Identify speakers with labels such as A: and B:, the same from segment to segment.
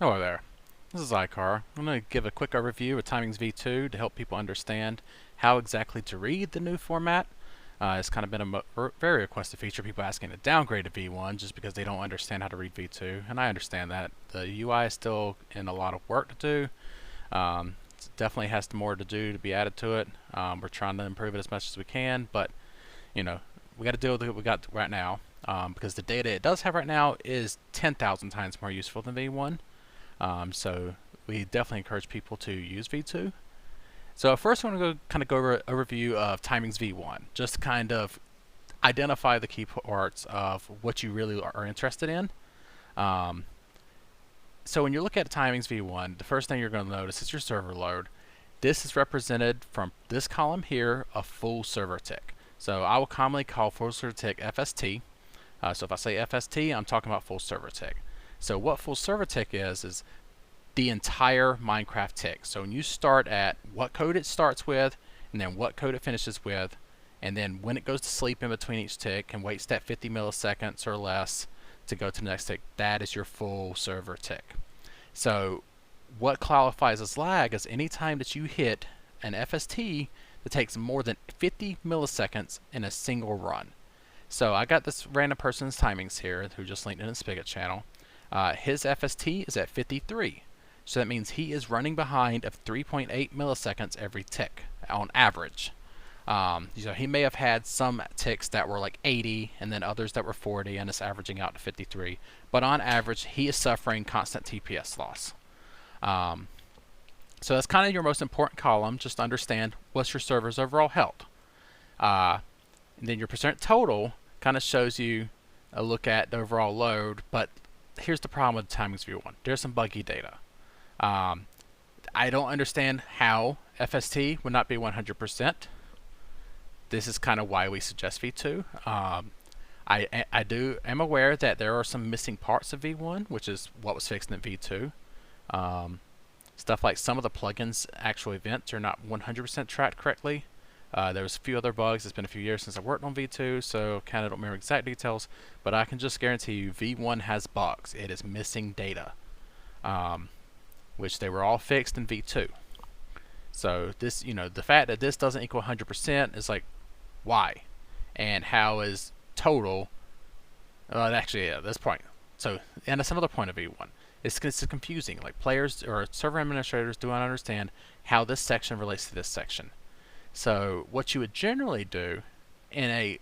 A: Hello there, this is Icar. I'm going to give a quick overview of Timings v2 to help people understand how exactly to read the new format. It's kind of been a very requested feature, people asking to downgrade to v1 just because they don't understand how to read v2, and I understand that. The UI is still in a lot of work to do. It definitely has more to do to be added to it. We're trying to improve it as much as we can, but you know, we got to deal with what we got right now, because the data it does have right now is 10,000 times more useful than v1. So we definitely encourage people to use v2. So first I want to go over an overview of Timings v1, just to kind of identify the key parts of what you really are interested in. So when you look at Timings v1, the first thing you're going to notice is your server load. This is represented from this column here, a full server tick. So I will commonly call full server tick FST. So if I say FST, I'm talking about full server tick. So what full server tick is the entire Minecraft tick. So when you start at what code it starts with, and then what code it finishes with, and then when it goes to sleep in between each tick and waits that 50 milliseconds or less to go to the next tick, that is your full server tick. So what qualifies as lag is any time that you hit an FST that takes more than 50 milliseconds in a single run. So I got this random person's timings here who just linked in the Spigot channel. His FST is at 53. So that means he is running behind of 3.8 milliseconds every tick on average. So he may have had some ticks that were like 80 and then others that were 40, and it's averaging out to 53. But on average, he is suffering constant TPS loss. So that's kind of your most important column, just to understand what's your server's overall health. And then your percent total kind of shows you a look at the overall load, but here's the problem with Timings v1. There's some buggy data. I don't understand how FST would not be 100%. This is kind of why we suggest v2. I am aware that there are some missing parts of v1, which is what was fixed in v2. Stuff like some of the plugins actual events are not 100% tracked correctly. There was a few other bugs. It's been a few years since I worked on v2, so kind of don't remember exact details, but I can just guarantee you v1 has bugs. It is missing data, which they were all fixed in v2. So this, the fact that this doesn't equal 100% is like, why? And how is total? Actually, yeah, this point. So, and that's another point of v1. It's confusing. Like players or server administrators do not understand how this section relates to this section. So what you would generally do in a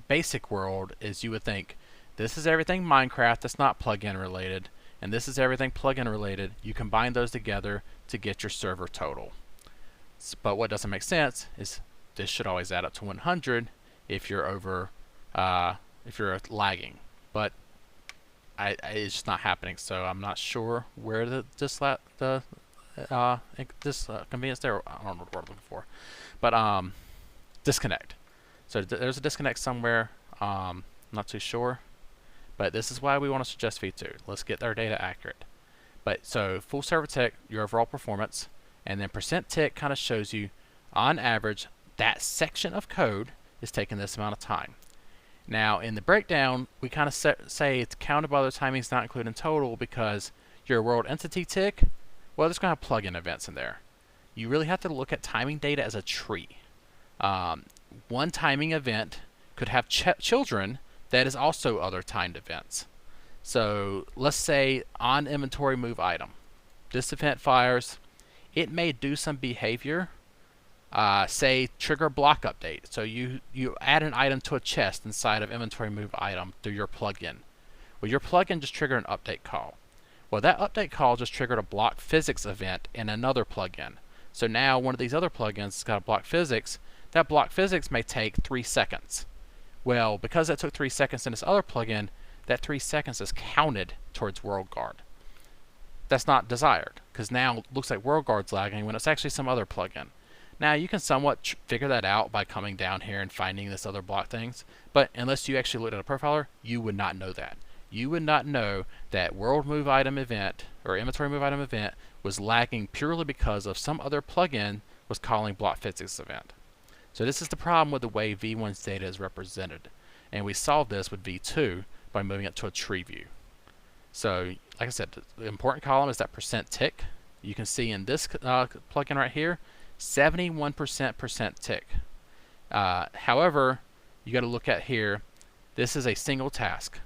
A: basic world is you would think, this is everything Minecraft that's not plugin related, and this is everything plugin related. You combine those together to get your server total. But what doesn't make sense is this should always add up to 100 if you're over, if you're lagging. But it's just not happening. So I'm not sure where this convenience there. I don't know what word I'm looking for. But disconnect. So there's a disconnect somewhere. I'm not too sure. But this is why we want to suggest v2. Let's get our data accurate. But so full server tick, your overall performance, and then percent tick kind of shows you on average that section of code is taking this amount of time. Now in the breakdown, we kind of say it's counted by other timings not included in total because your world entity tick, well, there's going to have plugin events in there. You really have to look at timing data as a tree. One timing event could have children that is also other timed events. So let's say on inventory move item, this event fires, it may do some behavior, say trigger block update. So you add an item to a chest inside of inventory move item through your plugin. Well, your plugin just triggered an update call. Well, that update call just triggered a block physics event in another plugin. So now one of these other plugins has got a block physics. That block physics may take 3 seconds. Well, because that took 3 seconds in this other plugin, that 3 seconds is counted towards WorldGuard. That's not desired, because now it looks like WorldGuard's lagging when it's actually some other plugin. Now you can somewhat figure that out by coming down here and finding this other block things, but unless you actually looked at a profiler, you would not know that. You would not know that world move item event or inventory move item event was lagging purely because of some other plugin was calling block physics event. So this is the problem with the way v1's data is represented, and we solved this with v2 by moving it to a tree view. So, like I said, the important column is that percent tick. You can see in this plugin right here, 71% tick. However, you got to look at here. This is a single task,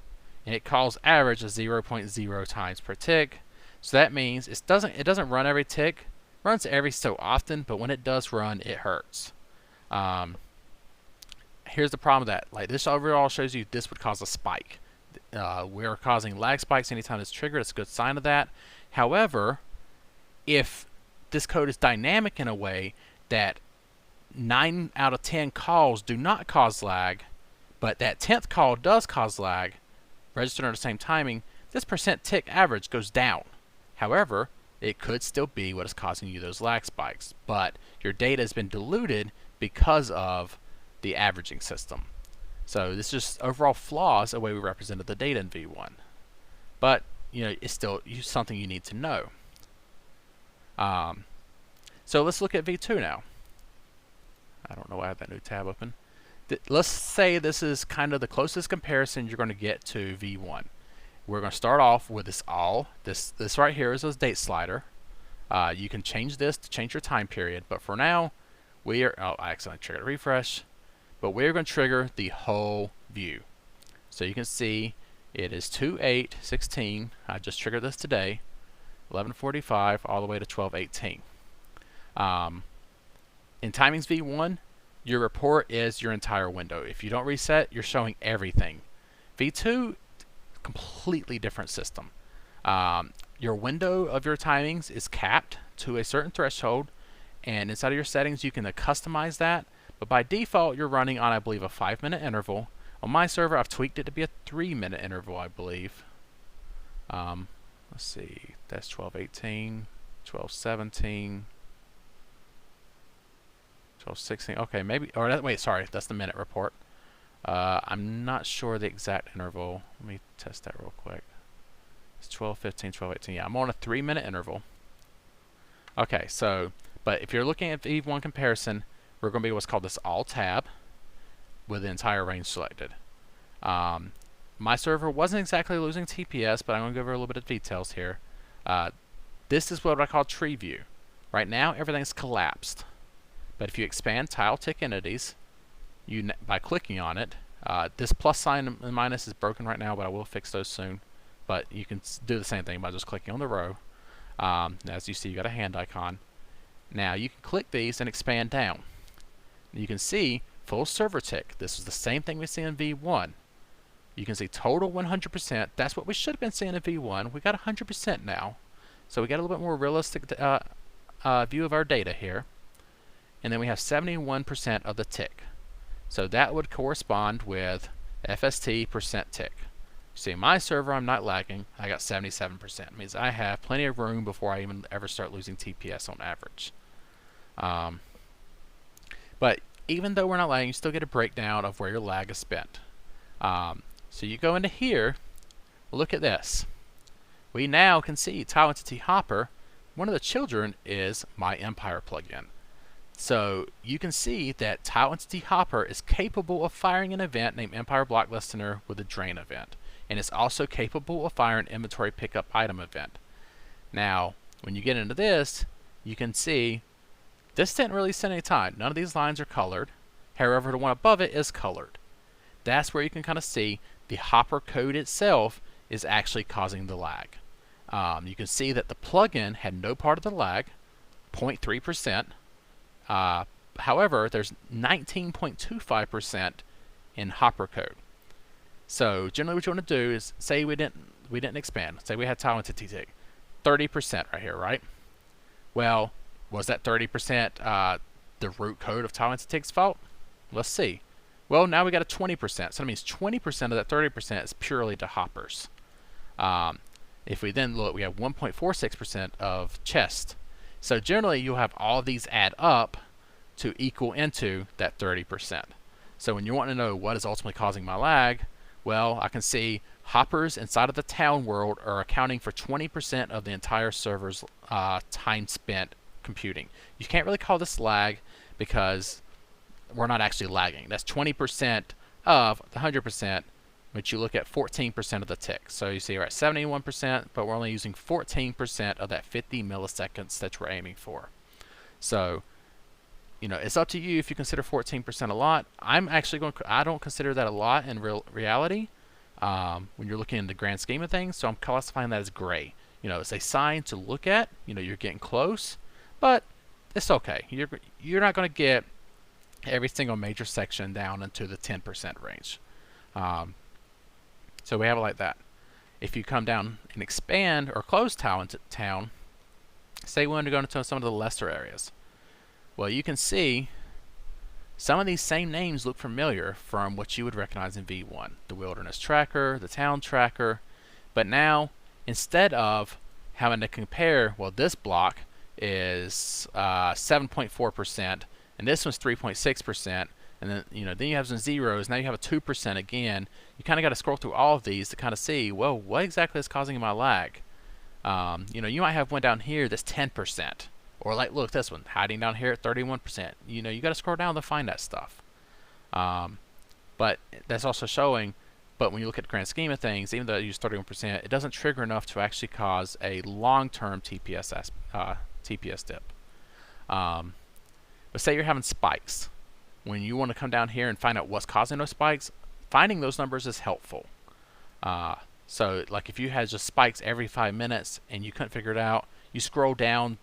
A: and it calls average as 0.0 times per tick. So that means it doesn't run every tick. It runs every so often, but when it does run, it hurts. Here's the problem with that. Like, this overall shows you this would cause a spike. We're causing lag spikes anytime it's triggered. It's a good sign of that. However, if this code is dynamic in a way that 9 out of 10 calls do not cause lag, but that 10th call does cause lag, registered under the same timing, this percent tick average goes down. However, it could still be what is causing you those lag spikes, but your data has been diluted because of the averaging system. So this is just overall flaws the way we represented the data in V1. But, you know, it's still something you need to know. So let's look at V2 now. I don't know why I have that new tab open. Let's say this is kind of the closest comparison you're going to get to V1. We're going to start off with this all. This right here is a date slider. You can change this to change your time period, but for now, I accidentally triggered a refresh. But we're going to trigger the whole view. So you can see it is 2/8/16. I just triggered this today, 11:45 all the way to 12:18. In timings V1, your report is your entire window. If you don't reset, you're showing everything. V2, completely different system. Your window of your timings is capped to a certain threshold, and inside of your settings you can customize that. But by default, you're running on, I believe, a 5-minute interval. On my server, I've tweaked it to be a 3-minute interval, I believe. Let's see, that's 12:18, 12:17, 12:16. Okay, maybe. Or wait, sorry, that's the minute report. I'm not sure the exact interval. Let me test that real quick. It's 12:15, 12:18. Yeah, I'm on a 3-minute interval. Okay, so, but if you're looking at the V1 comparison, we're going to be what's called this all tab with the entire range selected. My server wasn't exactly losing TPS, but I'm going to go over a little bit of details here. This is what I call tree view. Right now, everything's collapsed. But if you expand tile tick entities, by clicking on it, this plus sign and minus is broken right now, but I will fix those soon. But you can do the same thing by just clicking on the row. As you see, you got a hand icon. Now you can click these and expand down. You can see full server tick. This is the same thing we see in V1. You can see total 100%. That's what we should have been seeing in V1. We got 100% now. So we got a little bit more realistic view of our data here. And then we have 71% of the tick. So that would correspond with FST percent tick. See, my server, I'm not lagging. I got 77%. It means I have plenty of room before I even ever start losing TPS on average. But even though we're not lagging, you still get a breakdown of where your lag is spent. So you go into here, look at this. We now can see Tile Entity Hopper. One of the children is my Empire plugin. So you can see that Tile Entity Hopper is capable of firing an event named Empire Block Listener with a drain event. And it's also capable of firing an inventory pickup item event. Now, when you get into this, you can see this didn't really send any time. None of these lines are colored. However, the one above it is colored. That's where you can kind of see the Hopper code itself is actually causing the lag. You can see that the plugin had no part of the lag, 0.3%. However, there's 19.25% in Hopper code. So generally what you want to do is, say we didn't expand. Say we had Tile Entity tick, 30% right here, right? Well, was that 30% the root code of Tile Entity tick's fault? Let's see. Well, now we got a 20%. So that means 20% of that 30% is purely to hoppers. If we then look, we have 1.46% of chest. So generally, you'll have all these add up to equal into that 30%. So when you want to know what is ultimately causing my lag, well, I can see hoppers inside of the town world are accounting for 20% of the entire server's time spent computing. You can't really call this lag because we're not actually lagging. That's 20% of the 100% which you look at 14% of the tick. So you see we're at 71%, but we're only using 14% of that 50 milliseconds that we're aiming for. So, you know, it's up to you if you consider 14% a lot. I don't consider that a lot in reality when you're looking in the grand scheme of things, so I'm classifying that as gray. You know, it's a sign to look at. You know, you're getting close, but it's okay. You're not going to get every single major section down into the 10% range. So we have it like that. If you come down and expand or close town, say we want to go into some of the lesser areas. Well, you can see some of these same names look familiar from what you would recognize in V1. The Wilderness Tracker, the Town Tracker. But now, instead of having to compare, well, this block is 7.4%, and this one's 3.6%, and then then you have some zeros. Now you have a 2% again. You kind of got to scroll through all of these to kind of see, well, what exactly is causing my lag? You might have one down here that's 10%, or like, look, this one hiding down here at 31%. You got to scroll down to find that stuff. But that's also showing. But when you look at the grand scheme of things, even though it used 31%, it doesn't trigger enough to actually cause a long-term TPS dip. But say you're having spikes. When you want to come down here and find out what's causing those spikes, finding those numbers is helpful. So like if you had just spikes every 5 minutes and you couldn't figure it out, you scroll down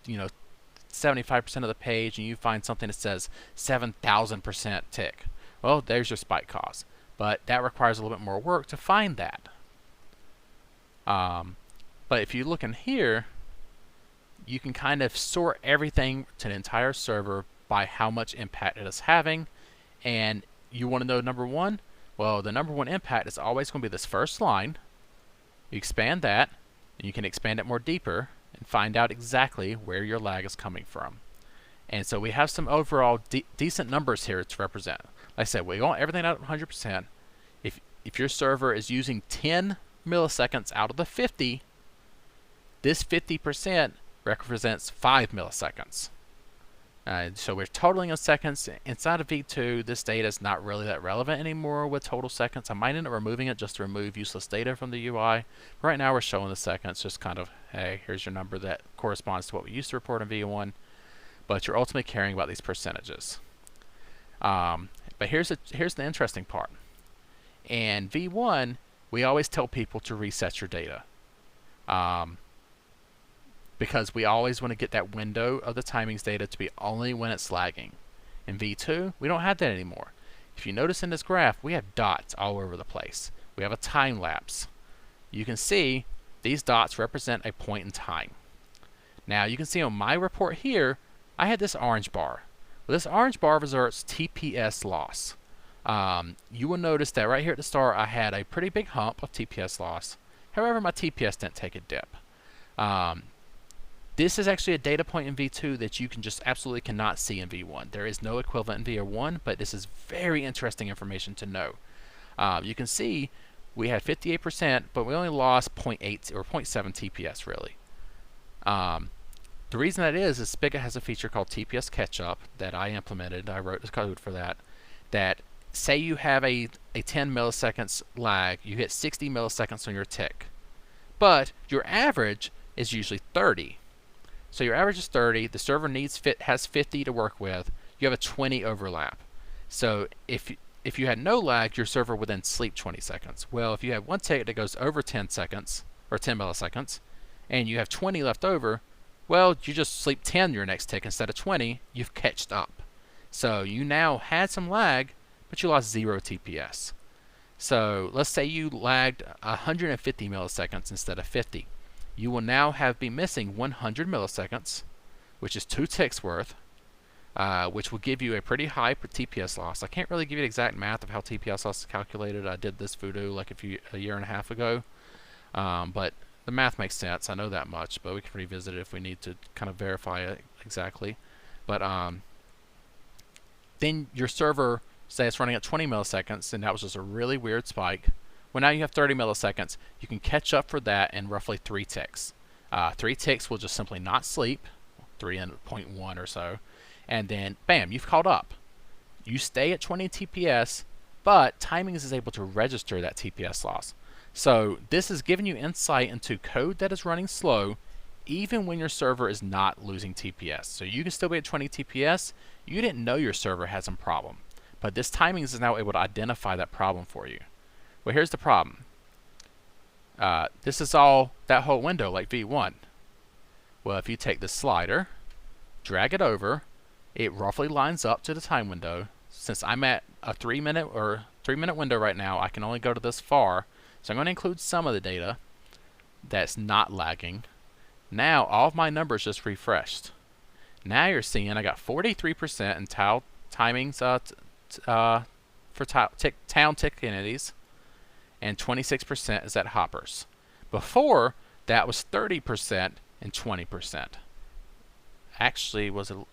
A: 75% of the page and you find something that says 7,000% tick. Well, there's your spike cause. But that requires a little bit more work to find that. But if you look in here, you can kind of sort everything to the entire server by how much impact it is having. And you want to know number one? Well, the number one impact is always going to be this first line. You expand that, and you can expand it more deeper and find out exactly where your lag is coming from. And so we have some overall decent numbers here to represent. Like I said, we want everything out at 100%. If your server is using 10 milliseconds out of the 50, this 50% represents 5 milliseconds. So we're totaling in seconds. Inside of V2, this data is not really that relevant anymore with total seconds. I might end up removing it just to remove useless data from the UI. Right now we're showing the seconds, just kind of, hey, here's your number that corresponds to what we used to report in V1. But you're ultimately caring about these percentages. But here's the interesting part. In V1, we always tell people to reset your data. Because we always want to get that window of the timings data to be only when it's lagging. In V2, we don't have that anymore. If you notice in this graph, we have dots all over the place. We have a time lapse. You can see these dots represent a point in time. Now you can see on my report here, I had this orange bar. Well, this orange bar represents TPS loss. You will notice that right here at the start, I had a pretty big hump of TPS loss. However, my TPS didn't take a dip. This is actually a data point in V2 that you just absolutely cannot see in V1. There is no equivalent in V1, but this is very interesting information to know. You can see we had 58%, but we only lost 0.8 or 0.7 TPS really. The reason that is Spigot has a feature called TPS Catch-Up that I implemented. I wrote the code for that. That say you have a 10 milliseconds lag, you hit 60 milliseconds on your tick, but your average is usually 30. So your average is 30. The server has 50 to work with. You have a 20 overlap. So if you had no lag, your server would then sleep 20 seconds. Well, if you have one tick that goes over 10 seconds or 10 milliseconds, and you have 20 left over, well, you just sleep 10 your next tick instead of 20. You've catched up. So you now had some lag, but you lost 0 TPS. So let's say you lagged 150 milliseconds instead of 50. You will now be missing 100 milliseconds, which is 2 ticks worth, which will give you a pretty high TPS loss. I can't really give you the exact math of how TPS loss is calculated. I did this voodoo like a year and a half ago, but the math makes sense. I know that much, but we can revisit it if we need to kind of verify it exactly. But then your server, say it's running at 20 milliseconds, and that was just a really weird spike. Well, now you have 30 milliseconds. You can catch up for that in roughly 3 ticks. 3 ticks will just simply not sleep, 3.1 or so, and then bam, you've caught up. You stay at 20 TPS, but Timings is able to register that TPS loss. So this is giving you insight into code that is running slow even when your server is not losing TPS. So you can still be at 20 TPS. You didn't know your server had some problem, but this Timings is now able to identify that problem for you. Well, here's the problem. This is all that whole window like V1. Well, if you take the slider, drag it over, it roughly lines up to the time window. Since I'm at a 3-minute window right now, I can only go to this far. So I'm going to include some of the data that's not lagging. Now all of my numbers just refreshed. Now you're seeing I got 43% in timings for town tick entities, and 26% is at hoppers. Before, that was 30% and 20%. Actually, was a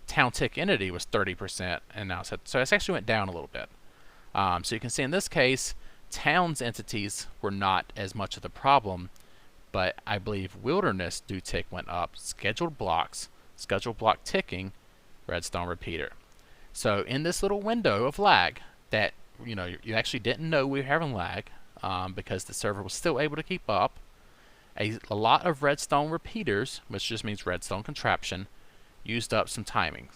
A: town tick entity was 30%, and now so it's actually went down a little bit. So you can see in this case, towns entities were not as much of the problem, but I believe wilderness do tick went up, scheduled blocks, scheduled block ticking, redstone repeater. So in this little window of lag that you actually didn't know we were having lag because the server was still able to keep up, a lot of redstone repeaters, which just means redstone contraption, used up some timing.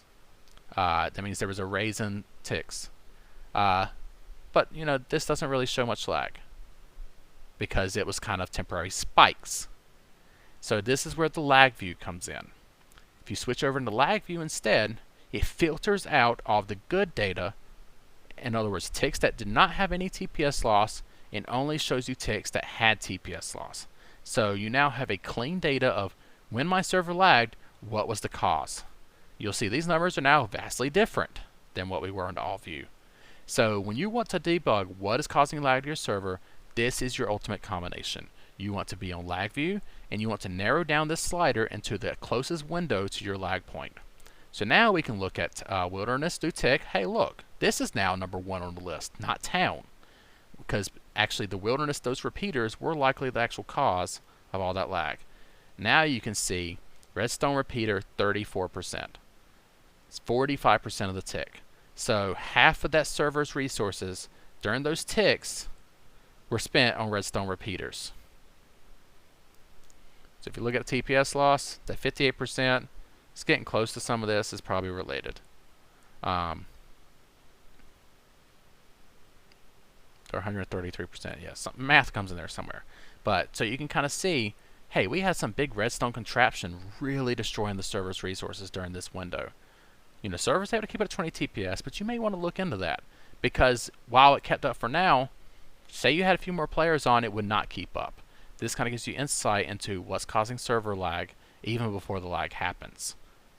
A: That means there was a raise in ticks. But this doesn't really show much lag because it was kind of temporary spikes. So this is where the lag view comes in. If you switch over into lag view instead, it filters out all the good data. In other words, ticks that did not have any TPS loss, and only shows you ticks that had TPS loss. So you now have a clean data of when my server lagged, what was the cause. You'll see these numbers are now vastly different than what we were in all view. So when you want to debug what is causing lag to your server, this is your ultimate combination. You want to be on lag view, and you want to narrow down this slider into the closest window to your lag point. So now we can look at wilderness do tick. Hey, look, this is now number 1 on the list, not town, because actually the wilderness those repeaters were likely the actual cause of all that lag. Now you can see redstone repeater 34%. It's 45% of the tick. So half of that server's resources during those ticks were spent on redstone repeaters. So if you look at TPS loss, that 58%, it's getting close to some of this, is probably related. Or 133%, yes. Some math comes in there somewhere. But so you can kind of see, hey, we had some big redstone contraption really destroying the server's resources during this window. Servers able to keep it at 20 TPS, but you may want to look into that, because while it kept up for now, say you had a few more players on, it would not keep up. This kind of gives you insight into what's causing server lag even before the lag happens.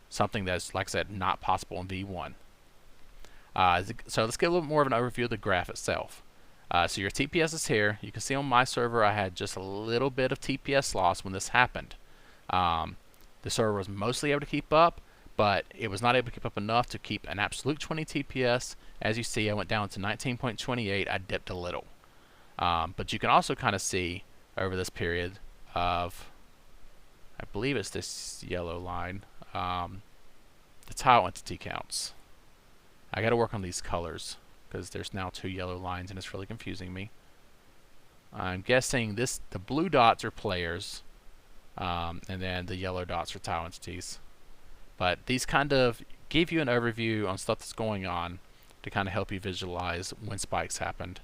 A: Something that's, like I said, not possible in V1. So let's get a little more of an overview of the graph itself. So your TPS is here. You can see on my server I had just a little bit of TPS loss when this happened. The server was mostly able to keep up, but it was not able to keep up enough to keep an absolute 20 TPS. As you see, I went down to 19.28. I dipped a little. But you can also kind of see over this period of, I believe it's this yellow line, the tile entity counts. I got to work on these colors because there's now 2 yellow lines and it's really confusing me. I'm guessing the blue dots are players, and then the yellow dots are tile entities. But these kind of give you an overview on stuff that's going on to kind of help you visualize when spikes happened.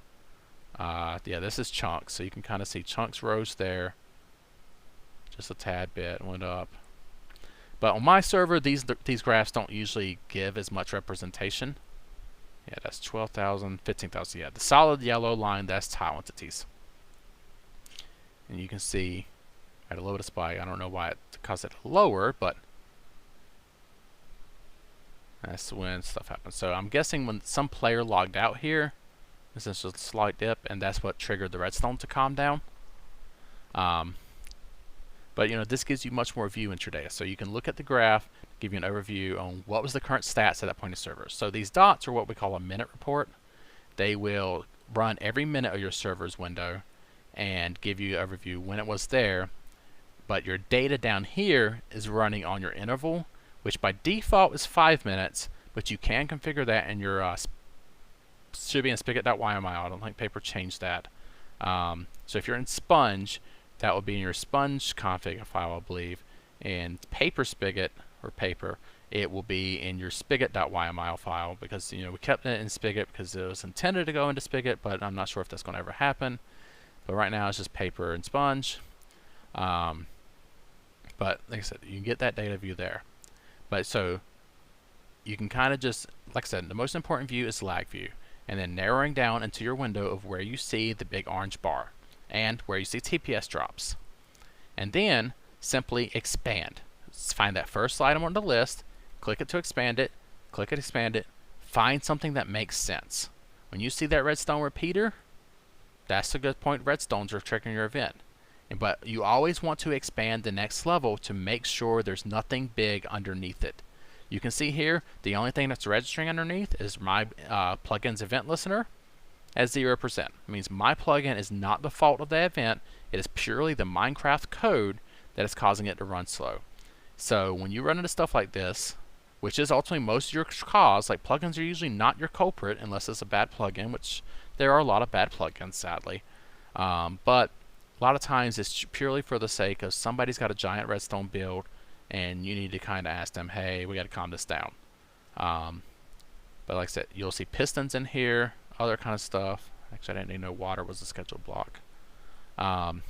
A: Yeah, this is chunks, so you can kind of see chunks rose there just a tad bit, went up. But on my server, these graphs don't usually give as much representation. Yeah, that's 12,000, 15,000. Yeah, the solid yellow line, that's tile entities. And you can see at a little bit of spike. I don't know why it caused it lower, but that's when stuff happens. So I'm guessing when some player logged out here, this is just a slight dip, and that's what triggered the redstone to calm down. But this gives you much more view into your data. So you can look at the graph, give you an overview on what was the current stats at that point of server. So these dots are what we call a minute report. They will run every minute of your server's window and give you an overview when it was there. But your data down here is running on your interval, which by default is 5 minutes, but you can configure that in your should be in spigot.yml. I don't think paper changed that. So if you're in Sponge, that will be in your Sponge config file, I believe. And paper spigot or paper, it will be in your spigot.yml file, because we kept it in spigot because it was intended to go into spigot, but I'm not sure if that's going to ever happen. But right now it's just paper and Sponge. But like I said, you can get that data view there. But so you can kind of just, like I said, the most important view is lag view, and then narrowing down into your window of where you see the big orange bar and where you see TPS drops. And then simply expand. Find that first item on the list, click it to expand it, click it, expand it, find something that makes sense. When you see that redstone repeater, that's a good point. Redstones are triggering your event. But you always want to expand the next level to make sure there's nothing big underneath it. You can see here, the only thing that's registering underneath is my plugin's event listener at 0%. It means my plugin is not the fault of the event. It is purely the Minecraft code that is causing it to run slow. So when you run into stuff like this, which is ultimately most of your cause, like plugins are usually not your culprit unless it's a bad plugin, which there are a lot of bad plugins, sadly. But a lot of times it's purely for the sake of somebody's got a giant redstone build, and you need to kind of ask them, hey, we got to calm this down. But like I said, you'll see pistons in here, other kind of stuff. Actually, I didn't even know water was a scheduled block. Then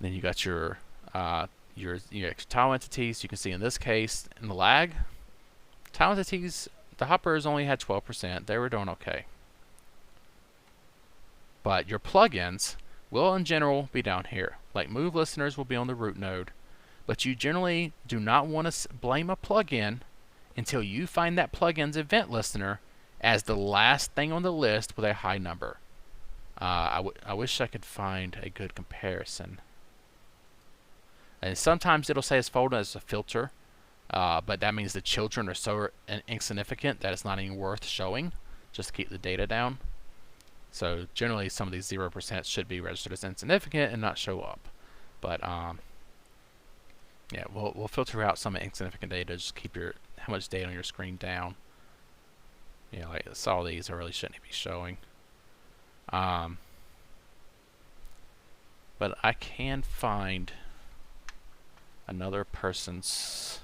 A: you got your tile entities. You can see in this case, in the lag, tile entities, the hoppers only had 12%. They were doing okay. But your plugins will in general be down here. Like move listeners will be on the root node. But you generally do not want to blame a plugin until you find that plugin's event listener as the last thing on the list with a high number. I wish I could find a good comparison. And sometimes it'll say it's folded as a filter, but that means the children are so insignificant that it's not even worth showing, just to keep the data down. So generally some of these 0% should be registered as insignificant and not show up. But yeah, we'll filter out some insignificant data, just keep how much data on your screen down. Like all these I really shouldn't be showing. But I can find another person's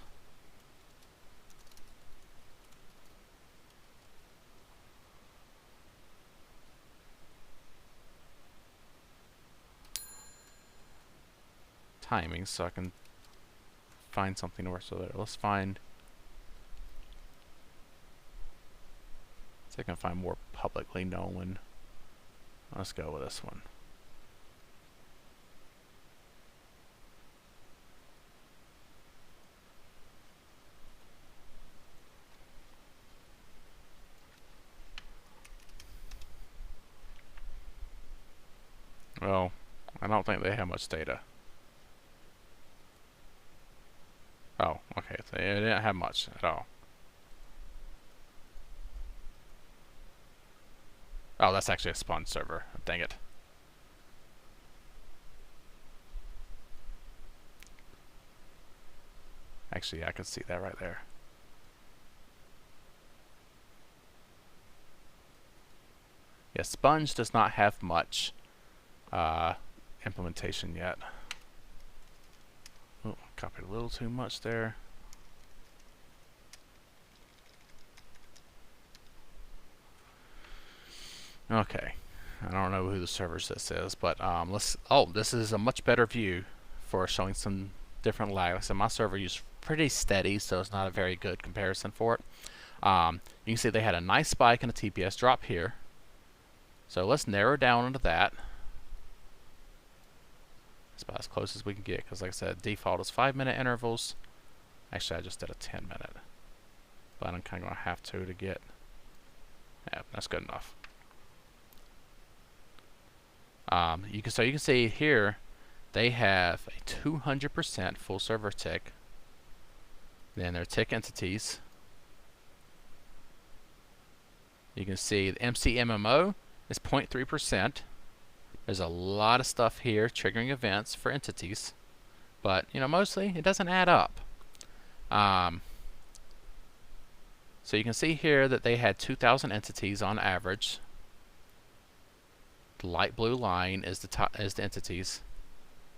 A: timing, so I can find something worse. So there, let's find. See if I can find more publicly known one. Let's go with this one. Well, I don't think they have much data. Oh, okay. So they didn't have much at all. Oh, that's actually a Sponge server. Dang it. Actually, I could see that right there. Yeah, Sponge does not have much implementation yet. Oh, copied a little too much there. Okay, I don't know who the servers this is, but this is a much better view for showing some different lag. So my server used pretty steady, so it's not a very good comparison for it. You can see they had a nice spike and a TPS drop here. So let's narrow down into that. It's about as close as we can get, because like I said, default is 5-minute intervals. Actually, I just did a 10-minute, but I'm kind of gonna have to get. Yeah, that's good enough. You can see here they have a 200% full server tick. Then their tick entities. You can see the MCMMO is 0.3%. There's a lot of stuff here triggering events for entities, but mostly it doesn't add up. So you can see here that they had 2,000 entities on average. The light blue line is the entities.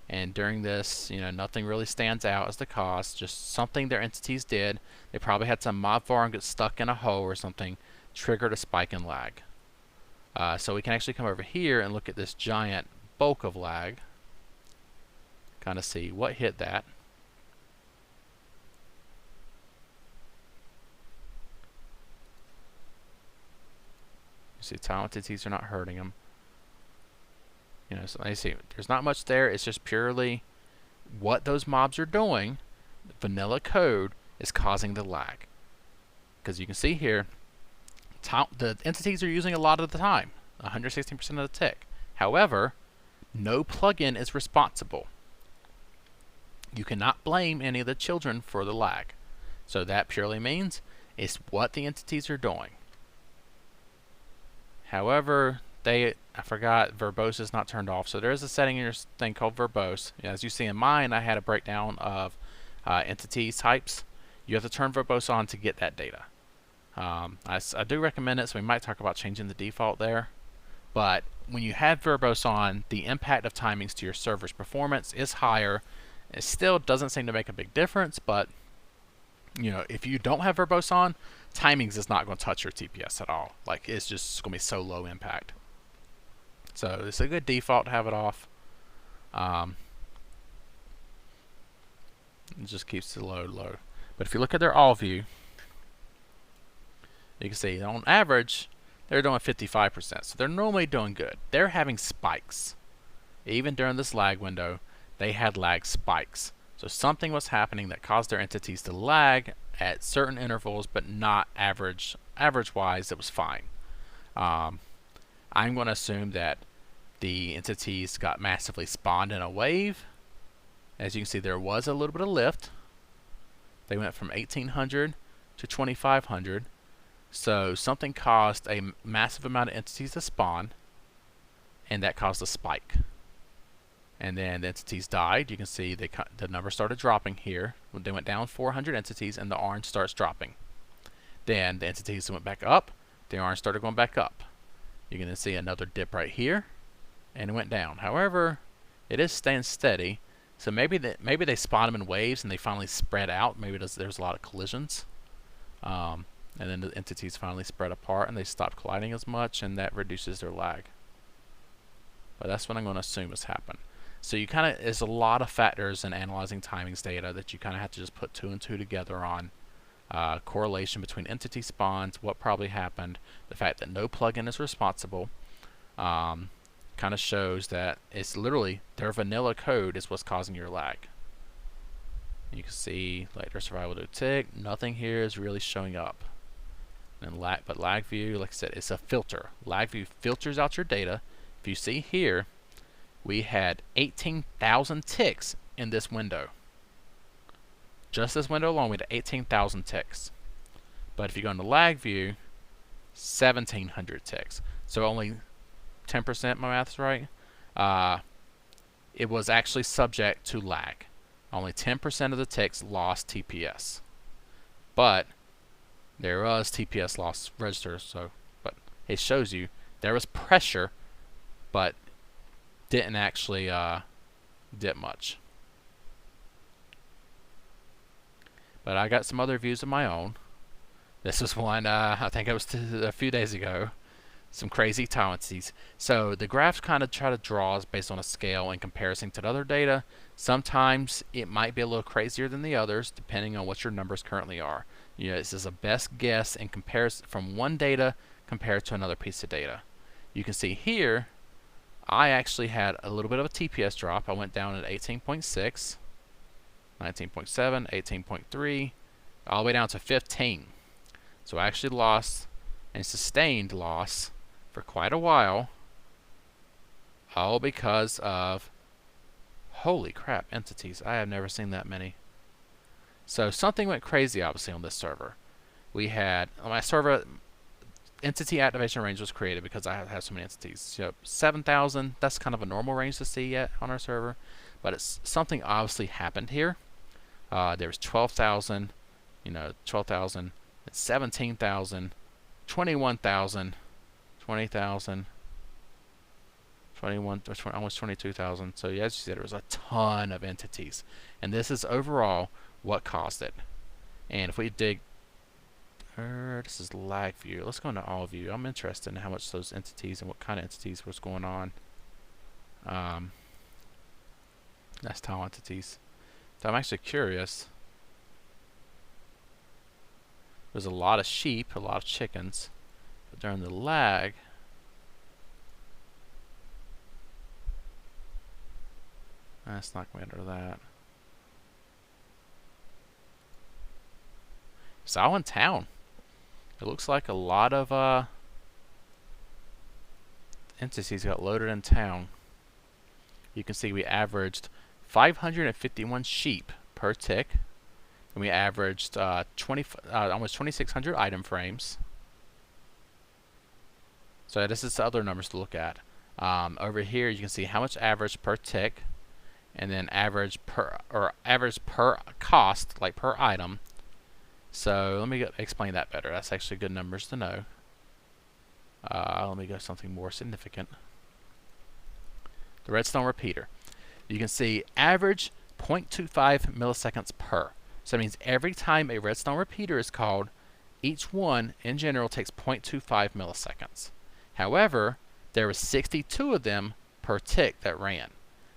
A: And during this, nothing really stands out as the cause, just something their entities did. They probably had some mob farm get stuck in a hole or something, triggered a spike in lag. So we can actually come over here and look at this giant bulk of lag, kind of see what hit that. You see tile entities are not hurting them. So you see there's not much there. It's just purely what those mobs are doing. Vanilla code is causing the lag. Because you can see here, the entities are using a lot of the time, 116% of the tick. However, no plugin is responsible. You cannot blame any of the children for the lag. So that purely means it's what the entities are doing. However, I forgot verbose is not turned off. So there is a setting in your thing called verbose. As you see in mine, I had a breakdown of entity types. You have to turn verbose on to get that data. I do recommend it, so we might talk about changing the default there. But when you have verbose on, the impact of timings to your server's performance is higher. It still doesn't seem to make a big difference, but if you don't have verbose on, timings is not going to touch your TPS at all. Like, it's just going to be so low impact. So it's a good default to have it off. It just keeps the load low. But if you look at their all view, you can see on average they're doing 55%. So they're normally doing good. They're having spikes. Even during this lag window, they had lag spikes. So something was happening that caused their entities to lag at certain intervals, but not average. Average-wise, it was fine. I'm going to assume that the entities got massively spawned in a wave. As you can see, there was a little bit of lift. They went from 1,800 to 2,500. So something caused a massive amount of entities to spawn, and that caused a spike. And then the entities died. You can see the number started dropping here. They went down 400 entities, and the orange starts dropping. Then the entities went back up. The orange started going back up. You're going to see another dip right here, and it went down. However, it is staying steady. So maybe they spawn them in waves, and they finally spread out. Maybe there's a lot of collisions. And then the entities finally spread apart, and they stop colliding as much, and that reduces their lag. But that's what I'm going to assume has happened. So there's a lot of factors in analyzing timings data that you kind of have to just put 2 and 2 together on. Correlation between entity spawns, what probably happened, the fact that no plugin is responsible, kind of shows that it's literally their vanilla code is what's causing your lag. You can see later survival to tick, nothing here is really showing up. And lag view, like I said, it's a filter. Lag view filters out your data. If you see here, we had 18,000 ticks in this window. Just this window alone, we had 18,000 ticks. But if you go into lag view, 1,700 ticks. So only 10%, my math's right. It was actually subject to lag. Only 10% of the ticks lost TPS. But there was TPS loss registers, but it shows you there was pressure, but didn't actually dip much. But I got some other views of my own. This was one, I think it was a few days ago. Some crazy tendencies. So the graphs kind of try to draw based on a scale in comparison to the other data. Sometimes it might be a little crazier than the others, depending on what your numbers currently are. This is a best guess in comparison from one data compared to another piece of data. You can see here, I actually had a little bit of a TPS drop. I went down at 18.6, 19.7, 18.3, all the way down to 15. So I actually lost and sustained loss for quite a while, all because of, holy crap, entities. I have never seen that many. So something went crazy, obviously, on this server. We had, on my server, entity activation range was created because I have so many entities. 7,000, that's kind of a normal range to see yet on our server, but it's something obviously happened here. There was 12,000, 12,000, It's 17,000, 21,000, 20,000, 21, almost 22,000. So yeah, as you said, there was a ton of entities. And this is overall what caused it. And if we dig, this is lag view. Let's go into all view. I'm interested in how much those entities and what kind of entities was going on. That's tile entities. So I'm actually curious. There's a lot of sheep, a lot of chickens, but during the lag, that's not going to enter that. Sow in town. It looks like a lot of entities got loaded in town. You can see we averaged 551 sheep per tick, and we averaged almost 2,600 item frames. So this is the other numbers to look at. Over here, you can see how much average per tick, and then average per cost, like per item. So let me explain that better. That's actually good numbers to know. Let me go something more significant. The redstone repeater. You can see average 0.25 milliseconds per. So that means every time a redstone repeater is called, each one in general takes 0.25 milliseconds. However, there were 62 of them per tick that ran.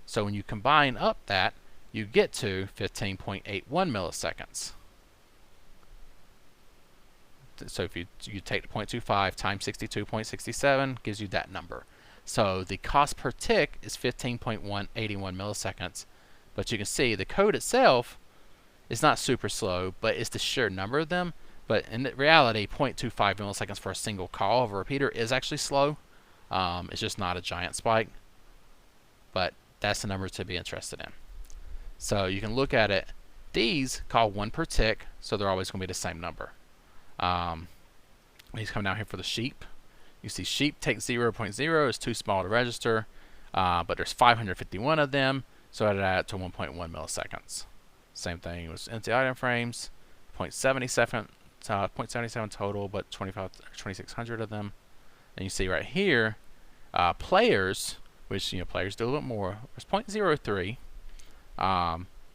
A: So when you combine up that, you get to 15.81 milliseconds. So if you take the 0.25 times 62.67, gives you that number. So the cost per tick is 15.81 milliseconds. But you can see the code itself is not super slow, but it's the sheer number of them. But in reality, 0.25 milliseconds for a single call of a repeater is actually slow. It's just not a giant spike. But that's the number to be interested in. So you can look at it. These call 1 per tick, so they're always going to be the same number. He's coming down here for the sheep. You see sheep take 0.0 is too small to register, but there's 551 of them, so I'd add it to 1.1 milliseconds. Same thing with empty item frames, 0.77 total, but 2,600 of them. And you see right here, players, which players do a little bit more, was 0.03,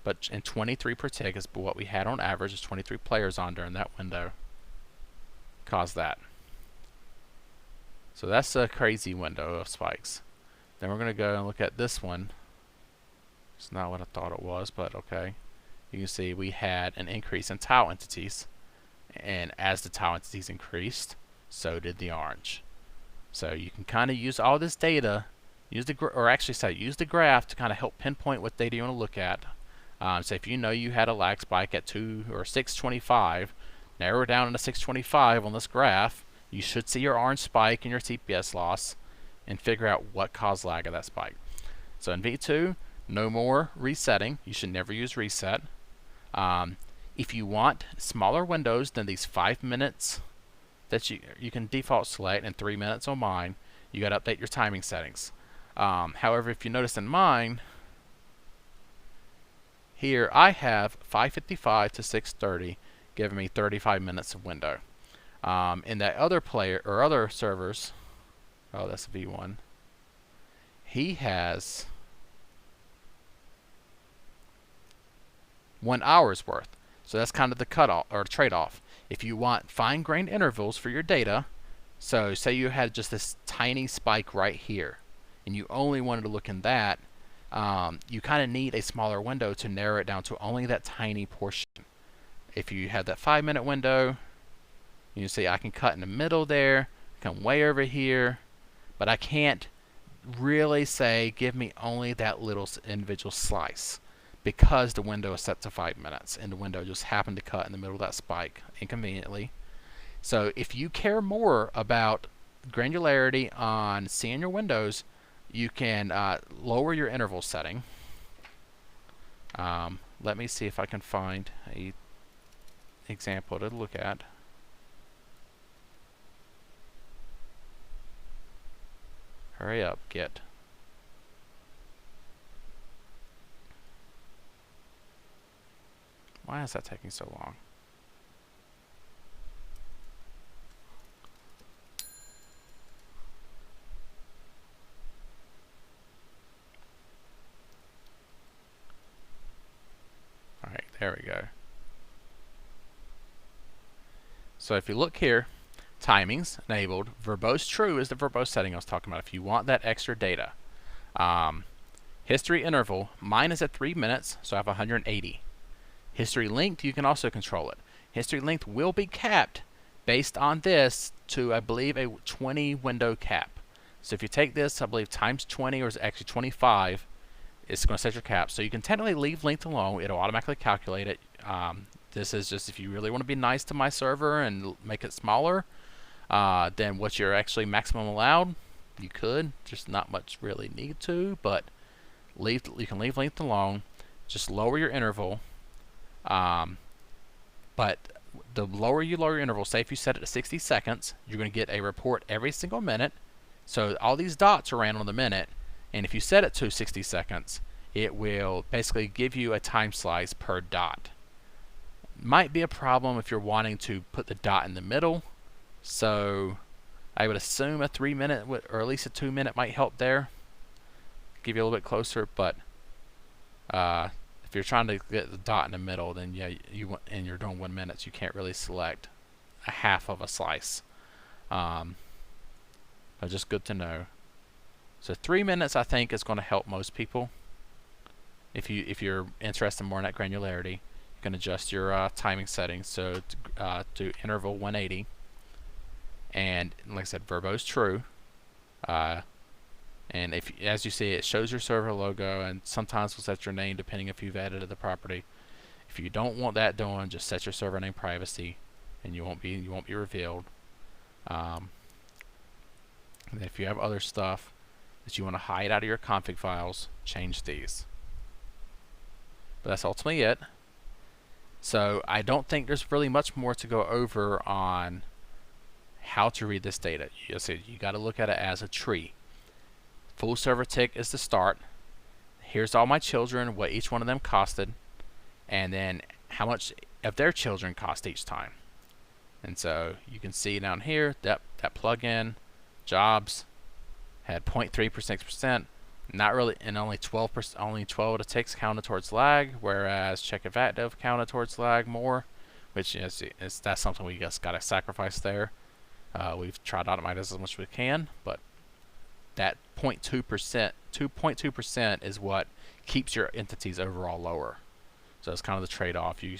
A: but in 23 per tick is what we had on average. Is 23 players on during that window. Caused that. So that's a crazy window of spikes. Then we're going to go and look at this one. It's not what I thought it was, but okay. You can see we had an increase in tile entities, and as the tile entities increased, so did the orange. So you can kind of use all this data, use the graph to kind of help pinpoint what data you want to look at. So if you know you had a lag spike at 2 or 625, narrow it down to 625 on this graph. You should see your orange spike and your TPS loss and figure out what caused lag of that spike. So in V2, no more resetting. You should never use reset. If you want smaller windows than these 5 minutes that you can default select and 3 minutes on mine, you got to update your timing settings. However, if you notice in mine, here I have 5:55 to 6:30, giving me 35 minutes of window. In that other player or other servers, oh, that's V1. He has 1 hour's worth. So that's kind of the cutoff or trade-off. If you want fine-grained intervals for your data, so say you had just this tiny spike right here, and you only wanted to look in that, you kind of need a smaller window to narrow it down to only that tiny portion. If you have that 5-minute window, you see I can cut in the middle there, come way over here, but I can't really say give me only that little individual slice because the window is set to 5 minutes and the window just happened to cut in the middle of that spike inconveniently. So if you care more about granularity on seeing your windows, you can lower your interval setting. Let me see if I can find a example to look at. Hurry up, Git. Why is that taking so long? There we go. So if you look here, timings enabled, verbose true is the verbose setting I was talking about if you want that extra data. History interval, mine is at 3 minutes, so I have 180. History length, you can also control it. History length will be capped based on this to, I believe, a 20 window cap. So if you take this, I believe, times 20, or is actually 25, it's going to set your cap. So you can technically leave length alone. It'll automatically calculate it. This is just if you really want to be nice to my server and make it smaller, then what you're actually maximum allowed, you could. Just not much really need to, but you can leave length alone. Just lower your interval. But the lower you lower your interval, say if you set it to 60 seconds, you're going to get a report every single minute. So all these dots are ran on the minute, and if you set it to 60 seconds, it will basically give you a time slice per dot. Might be a problem if you're wanting to put the dot in the middle, so I would assume a 3 minute or at least a 2 minute might help there, give you a little bit closer. But if you're trying to get the dot in the middle, then yeah, and you're doing 1 minute, you can't really select a half of a slice. But just good to know. So 3 minutes I think is going to help most people. If you're interested more in that granularity, you can adjust your timing settings so to interval 180, and like I said, verbose true. And if, as you see, it shows your server logo, and sometimes will set your name depending if you've edited the property. If you don't want that doing, just set your server name privacy, and you won't be revealed. And if you have other stuff that you want to hide out of your config files, change these. But that's ultimately it. So I don't think there's really much more to go over on how to read this data. You got to look at it as a tree. Full server tick is the start. Here's all my children, what each one of them costed, and then how much of their children cost each time. And so you can see down here that plugin jobs had 0.3 per 6%, not really, and only 12% of the ticks counted towards lag, whereas check if active counted towards lag more, which is that's something we just gotta sacrifice there. We've tried to automate this as much as we can, but that 2.2% is what keeps your entities overall lower. So it's kind of the trade-off. You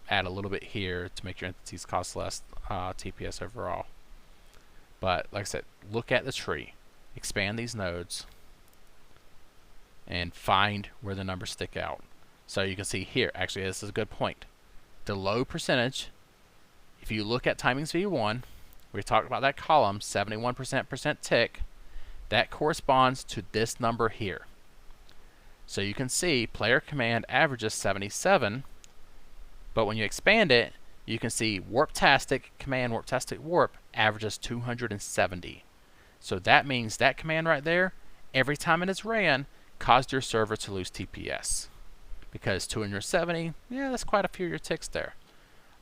A: add a little bit here to make your entities cost less TPS overall. But like I said, look at the tree, expand these nodes, and find where the numbers stick out. So you can see here, actually this is a good point. The low percentage, if you look at timings v1, we talked about that column, 71% tick, that corresponds to this number here. So you can see player command averages 77, but when you expand it, you can see warptastic command, warptastic warp averages 270. So that means that command right there, every time it is ran, caused your server to lose TPS. Because 270, yeah, that's quite a few of your ticks there.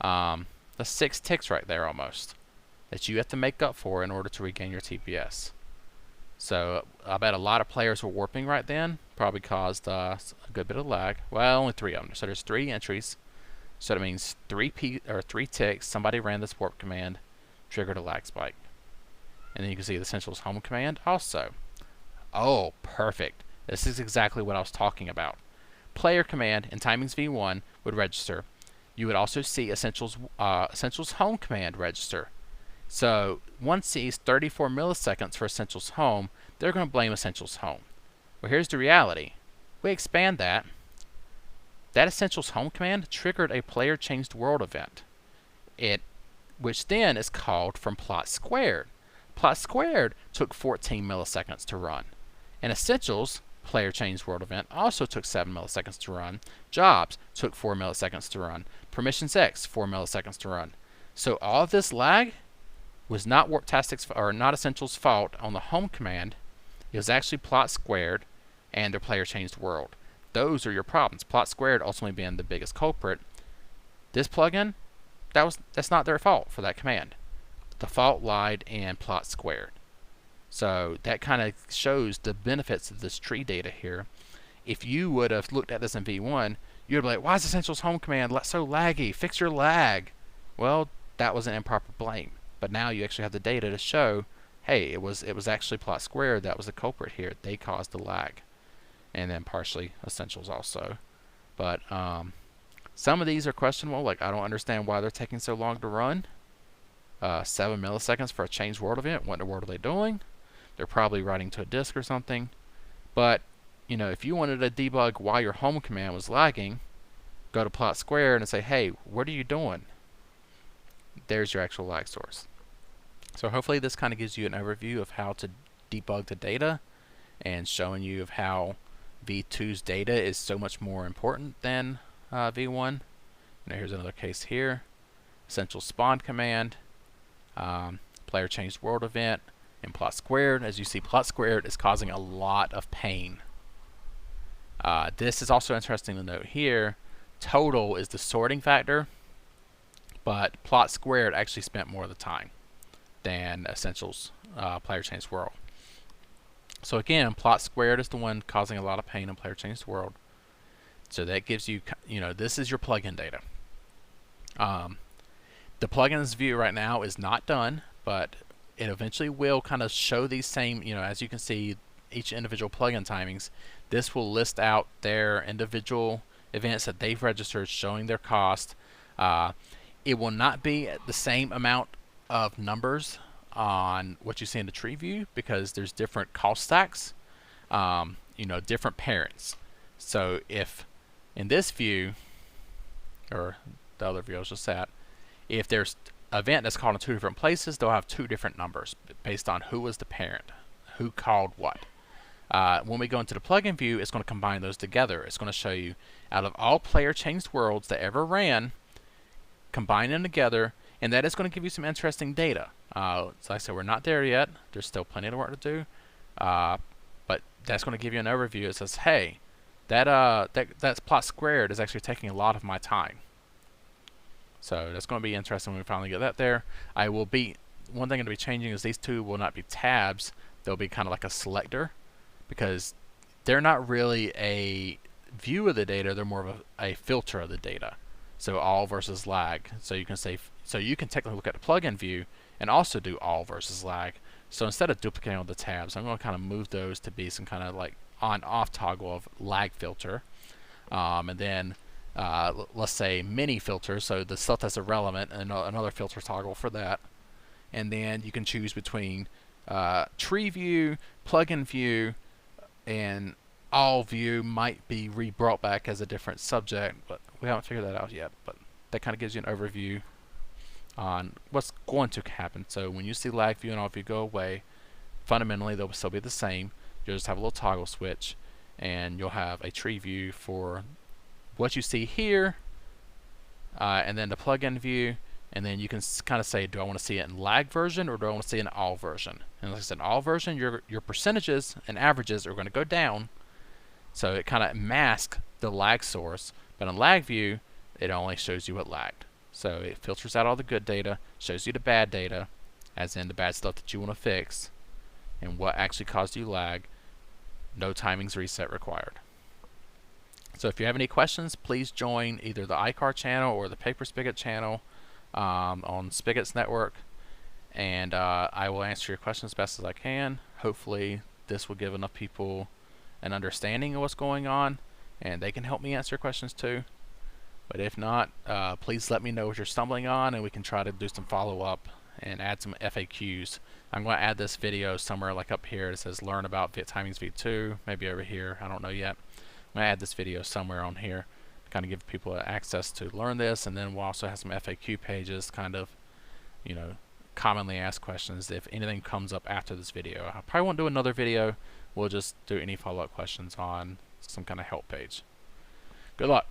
A: That's 6 ticks right there almost that you have to make up for in order to regain your TPS. So I bet a lot of players were warping right then, probably caused a good bit of lag. Well, only 3 of them. So there's 3 entries. So that means 3 ticks. Somebody ran this warp command, triggered a lag spike. And then you can see the Essentials home command also. Oh, perfect. This is exactly what I was talking about. Player command in timings v1 would register. You would also see Essentials home command register. So one sees 34 milliseconds for Essentials home. They're going to blame Essentials home. Well, here's the reality. We expand that. That Essentials home command triggered a player changed world event, which then is called from plot squared. Plot squared took 14 milliseconds to run. And Essentials player changed world event also took 7 milliseconds to run. Jobs took 4 milliseconds to run. Permissions X 4 milliseconds to run. So all of this lag was not warptastic's or not Essentials' fault on the home command. It was actually plot squared and their player changed world. Those are your problems. Plot squared ultimately being the biggest culprit. This plugin, that's not their fault for that command. The fault lied in plot squared. So that kind of shows the benefits of this tree data here. if you would have looked at this in V1, you'd be like, why is Essentials home command so laggy? Fix your lag. Well, that was an improper blame. But now you actually have the data to show, hey, it was actually plot squared that was the culprit here. They caused the lag. And then partially Essentials also. But some of these are questionable. Like, I don't understand why they're taking so long to run. 7 milliseconds for a change world event. What in the world are they doing? They're probably writing to a disk or something. But, you know, if you wanted to debug why your home command was lagging, go to plot squared and say, hey, what are you doing? There's your actual lag source. So hopefully this kind of gives you an overview of how to debug the data and showing you of how V2's data is so much more important than V1. Now here's another case here. Essential spawn command, player changed world event, and plot squared. As you see, plot squared is causing a lot of pain. This is also interesting to note here. Total is the sorting factor, but plot squared actually spent more of the time than Essentials player changed world. So again, plot squared is the one causing a lot of pain in player changed world. So that gives you, this is your plugin data. The plugins view right now is not done, but it eventually will kind of show these same, as you can see, each individual plugin timings. This will list out their individual events that they've registered, showing their cost. It will not be the same amount of numbers on what you see in the tree view because there's different cost stacks, different parents. So if in this view, or the other view I was just at, if there's an event that's called in 2 different places, they'll have 2 different numbers based on who was the parent, who called what. When we go into the plugin view, it's going to combine those together. It's going to show you out of all player changed worlds that ever ran, combine them together, and that is going to give you some interesting data. So like I said, we're not there yet. There's still plenty of work to do, but that's going to give you an overview. It says, hey, that's plot squared is actually taking a lot of my time. So that's going to be interesting when we finally get that there. One thing I'm going to be changing is these 2 will not be tabs. They'll be kind of like a selector, because they're not really a view of the data. They're more of a filter of the data. So all versus lag. So you can technically look at the plugin view and also do all versus lag. So instead of duplicating all the tabs, I'm going to kind of move those to be some kind of like on-off toggle of lag filter. And then let's say mini filter, so the stuff that's irrelevant, and another filter toggle for that. And then you can choose between tree view, plugin view, and all view might be re-brought back as a different subject, but we haven't figured that out yet. But that kind of gives you an overview on what's going to happen. So when you see lag view and all view go away, fundamentally they'll still be the same. You'll just have a little toggle switch, and you'll have a tree view for what you see here, and then the plugin view, and then you can kind of say, do I want to see it in lag version or do I want to see it in all version? And like I said, in all version, your percentages and averages are going to go down, so it kind of masks the lag source. But in lag view, it only shows you what lagged. So it filters out all the good data, shows you the bad data, as in the bad stuff that you want to fix, and what actually caused you lag. No timings reset required. So if you have any questions, please join either the iCar channel or the Paper Spigot channel on Spigot's network, and I will answer your questions as best as I can. Hopefully this will give enough people an understanding of what's going on, and they can help me answer questions too. But if not, please let me know what you're stumbling on, and we can try to do some follow-up and add some FAQs. I'm going to add this video somewhere like up here. It says learn about timings v2, maybe over here, I don't know yet. I'm going to add this video somewhere on here to kind of give people access to learn this, and then we'll also have some FAQ pages, kind of, commonly asked questions if anything comes up after this video. I probably won't do another video. We'll just do any follow-up questions on some kind of help page. Good luck.